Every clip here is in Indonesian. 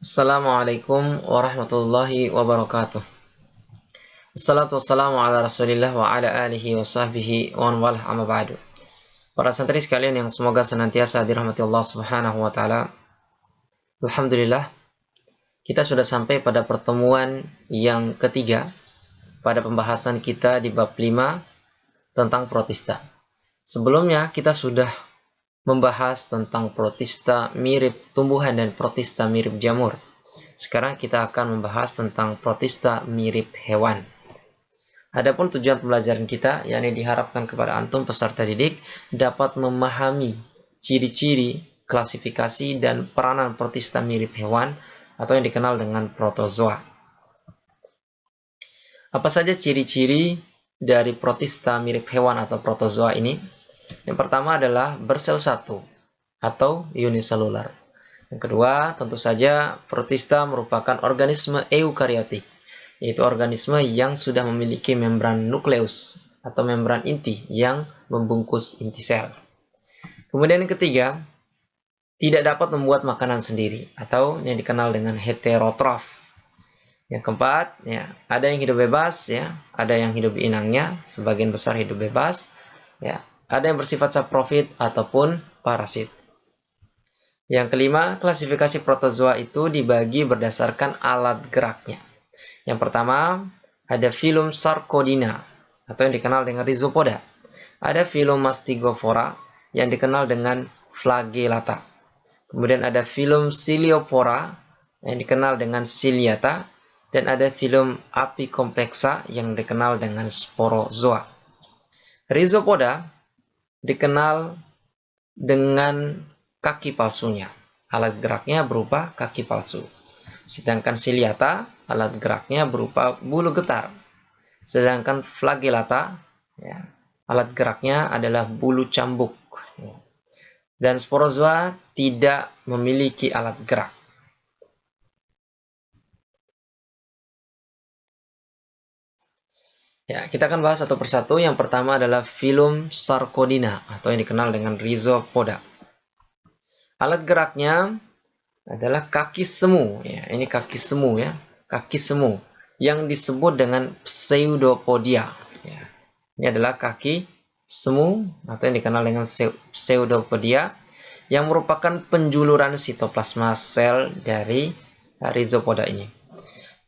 Assalamualaikum warahmatullahi wabarakatuh. Assalatu wassalamu ala rasulillah wa ala alihi wa sahbihi wa man walah amma ba'du. Para santri sekalian yang semoga senantiasa dirahmati Allah subhanahu wa ta'ala. Alhamdulillah, kita sudah sampai pada pertemuan yang ketiga pada pembahasan kita di bab 5 tentang protista. Sebelumnya kita sudah membahas tentang protista mirip tumbuhan dan protista mirip jamur. Sekarang kita akan membahas tentang protista mirip hewan. Adapun tujuan pembelajaran kita, yakni diharapkan kepada antum peserta didik dapat memahami ciri-ciri, klasifikasi, dan peranan protista mirip hewan atau yang dikenal dengan protozoa. Apa saja ciri-ciri dari protista mirip hewan atau protozoa ini? Yang pertama adalah bersel satu atau uniselular. Yang kedua, tentu saja protista merupakan organisme eukariotik, yaitu organisme yang sudah memiliki membran nukleus atau membran inti yang membungkus inti sel. Kemudian yang ketiga, tidak dapat membuat makanan sendiri atau yang dikenal dengan heterotrof. Yang keempat, ada yang hidup bebas, ada yang hidup di inangnya, sebagian besar hidup bebas, ada yang bersifat saprofit ataupun parasit. Yang kelima, klasifikasi protozoa itu dibagi berdasarkan alat geraknya. Yang pertama, ada filum Sarcodina atau yang dikenal dengan Rhizopoda. Ada filum Mastigophora yang dikenal dengan Flagellata. Kemudian ada filum Ciliophora yang dikenal dengan Ciliata. Dan ada filum Apicomplexa yang dikenal dengan Sporozoa. Rhizopoda dikenal dengan kaki palsunya. Alat geraknya berupa kaki palsu. Sedangkan Ciliata, alat geraknya berupa bulu getar. Sedangkan Flagellata, alat geraknya adalah bulu cambuk. Dan Sporozoa tidak memiliki alat gerak. Kita akan bahas satu persatu. Yang pertama adalah filum Sarcodina atau yang dikenal dengan Rhizopoda. Alat geraknya adalah kaki semu. Ini kaki semu kaki semu yang disebut dengan pseudopodia. Ini adalah kaki semu atau yang dikenal dengan pseudopodia yang merupakan penjuluran sitoplasma sel dari Rhizopoda ini.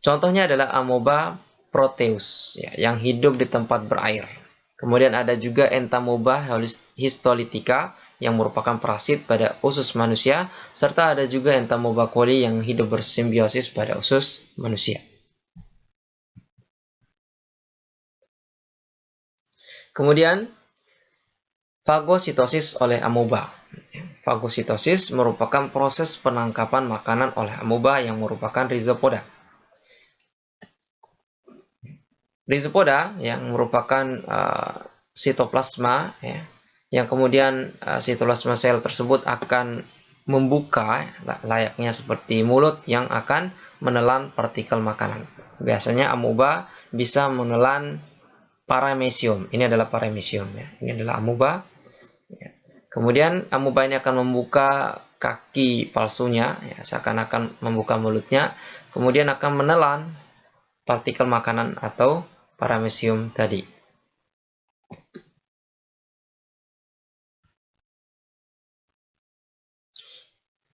Contohnya adalah amoeba proteus yang hidup di tempat berair. Kemudian ada juga entamoeba histolytica yang merupakan parasit pada usus manusia, serta ada juga entamoeba coli yang hidup bersimbiosis pada usus manusia. Kemudian fagositosis oleh amoeba. Fagositosis merupakan proses penangkapan makanan oleh amoeba yang merupakan Rhizopoda. Rhizopoda yang merupakan sitoplasma yang kemudian sitoplasma sel tersebut akan membuka layaknya seperti mulut yang akan menelan partikel makanan. Biasanya amoeba bisa menelan paramecium. Ini adalah paramecium Ini adalah amoeba. Kemudian amoeba ini akan membuka kaki palsunya seakan-akan membuka mulutnya, kemudian akan menelan partikel makanan atau paramecium tadi.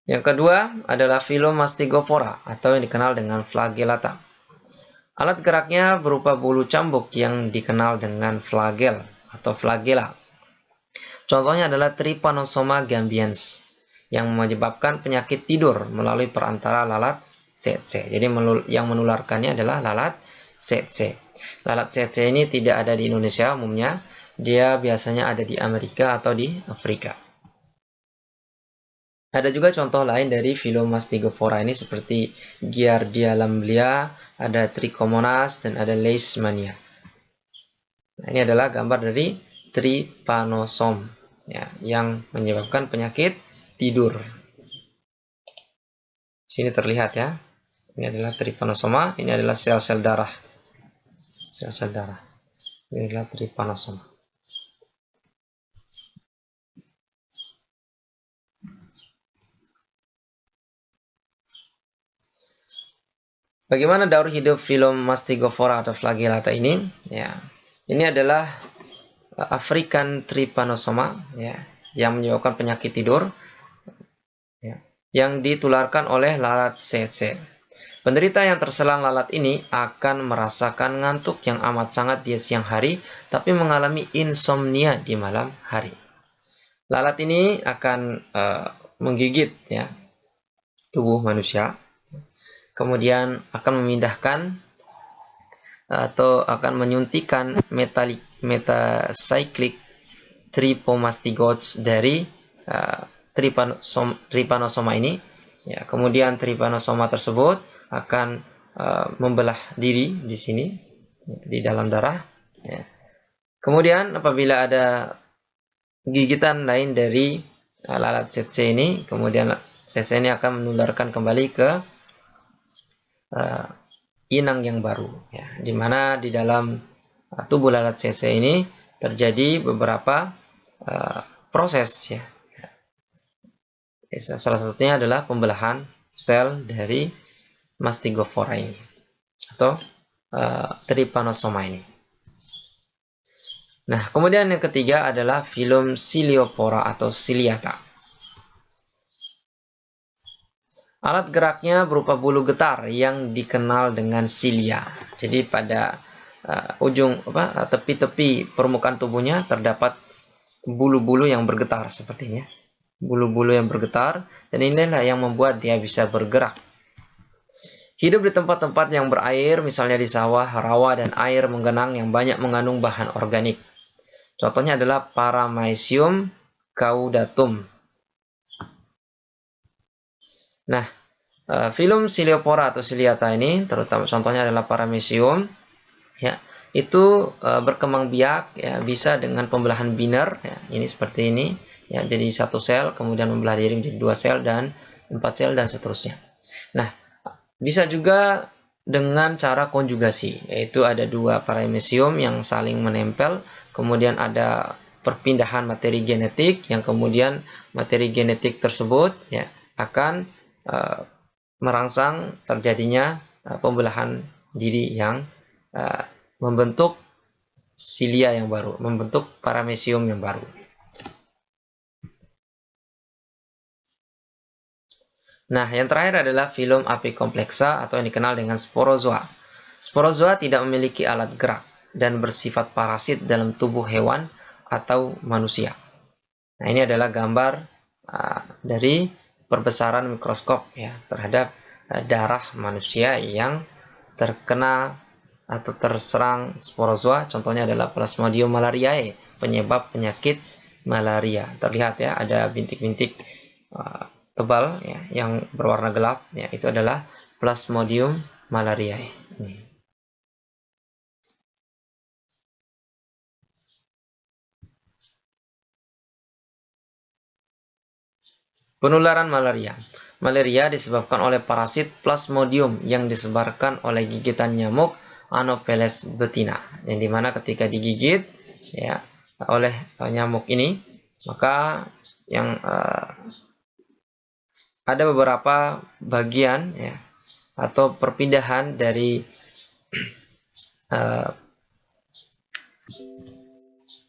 Yang kedua adalah filum Mastigophora atau yang dikenal dengan Flagellata. Alat geraknya berupa bulu cambuk yang dikenal dengan flagel atau flagella. Contohnya adalah Trypanosoma gambiens yang menyebabkan penyakit tidur melalui perantara lalat tsetse. Jadi yang menularkannya adalah lalat tsetse. Lalat tsetse ini tidak ada di Indonesia umumnya. Dia biasanya ada di Amerika atau di Afrika. Ada juga contoh lain dari filum Mastigophora ini seperti Giardia lamblia, ada Trichomonas, dan ada Leishmania. Ini adalah gambar dari Trypanosome yang menyebabkan penyakit tidur. Sini terlihat Ini adalah Trypanosoma, ini adalah sel-sel darah. Sel-sel darah. Ini adalah Trypanosoma. Bagaimana daur hidup filum Mastigophora atau flagellata ini? Ya, ini adalah African trypanosoma, ya, yang menyebabkan penyakit tidur, ya, yang ditularkan oleh lalat tsetse. Penderita yang terserang lalat ini akan merasakan ngantuk yang amat sangat di siang hari, tapi mengalami insomnia di malam hari. Lalat ini akan menggigit, ya, tubuh manusia, kemudian akan memindahkan atau akan menyuntikkan metacyclic trypomastigotes dari trypanosoma ini. Ya, kemudian trypanosoma tersebut akan membelah diri di sini, di dalam darah. Ya. Kemudian apabila ada gigitan lain dari lalat tsetse ini, kemudian tsetse ini akan menularkan kembali ke inang yang baru, ya, di mana di dalam tubuh lalat tsetse ini terjadi beberapa proses, ya. Salah satunya adalah pembelahan sel dari Mastigophora ini atau trypanosoma ini. Nah, kemudian yang ketiga adalah filum Ciliophora atau ciliata. Alat geraknya berupa bulu getar yang dikenal dengan cilia. Jadi pada ujung tepi-tepi permukaan tubuhnya terdapat bulu-bulu yang bergetar sepertinya. Bulu-bulu yang bergetar, dan inilah yang membuat dia bisa bergerak. Hidup di tempat-tempat yang berair, misalnya di sawah, rawa, dan air menggenang yang banyak mengandung bahan organik. Contohnya adalah Paramecium caudatum. Nah, filum Ciliophora atau ciliata ini, terutama contohnya adalah Paramecium, ya, itu berkembang biak, ya, bisa dengan pembelahan biner, ya, ini seperti ini, ya, jadi satu sel, kemudian membelah diri menjadi 2 sel dan 4 sel dan seterusnya. Nah, bisa juga dengan cara konjugasi, yaitu ada 2 paramecium yang saling menempel, kemudian ada perpindahan materi genetik yang kemudian materi genetik tersebut, ya, akan merangsang terjadinya pembelahan diri yang membentuk cilia yang baru, membentuk paramecium yang baru. Nah, yang terakhir adalah filum Apicomplexa atau yang dikenal dengan sporozoa. Sporozoa tidak memiliki alat gerak dan bersifat parasit dalam tubuh hewan atau manusia. Nah, ini adalah gambar dari perbesaran mikroskop, ya, terhadap darah manusia yang terkena atau terserang sporozoa. Contohnya adalah Plasmodium malariae, penyebab penyakit malaria. Terlihat, ya, ada bintik-bintik tebal, ya, yang berwarna gelap, ya, itu adalah Plasmodium malariae. Penularan malaria. Malaria disebabkan oleh parasit Plasmodium yang disebarkan oleh gigitan nyamuk Anopheles betina. Yang dimana ketika digigit, ya, oleh nyamuk ini, maka yang ada beberapa bagian, ya, atau perpindahan dari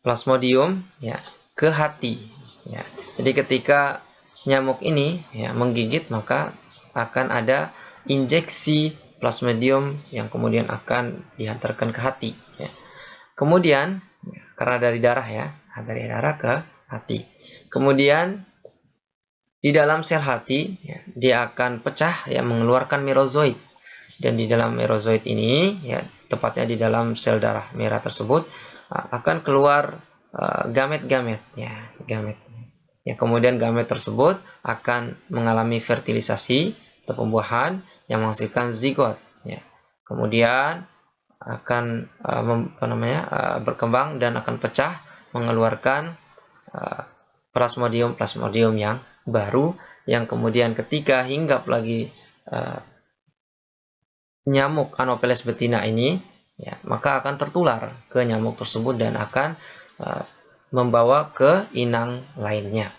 Plasmodium, ya, ke hati, ya. Jadi ketika nyamuk ini, ya, menggigit, maka akan ada injeksi Plasmodium yang kemudian akan dihantarkan ke hati, ya. Kemudian karena dari darah, ya, dari darah ke hati. Kemudian di dalam sel hati, ya, dia akan pecah, ya, mengeluarkan merozoid. Dan di dalam merozoid ini, ya, tepatnya di dalam sel darah merah tersebut akan keluar gamet-gamet, ya, gamet. Ya, kemudian gamet tersebut akan mengalami fertilisasi atau pembuahan yang menghasilkan zigot, ya. Kemudian akan berkembang dan akan pecah mengeluarkan plasmodium yang baru, yang kemudian ketika hinggap lagi nyamuk Anopheles betina ini, ya, maka akan tertular ke nyamuk tersebut dan akan membawa ke inang lainnya.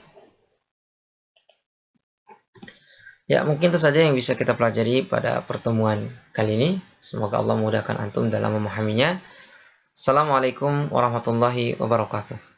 Ya, mungkin itu saja yang bisa kita pelajari pada pertemuan kali ini. Semoga Allah memudahkan antum dalam memahaminya. Assalamualaikum warahmatullahi wabarakatuh.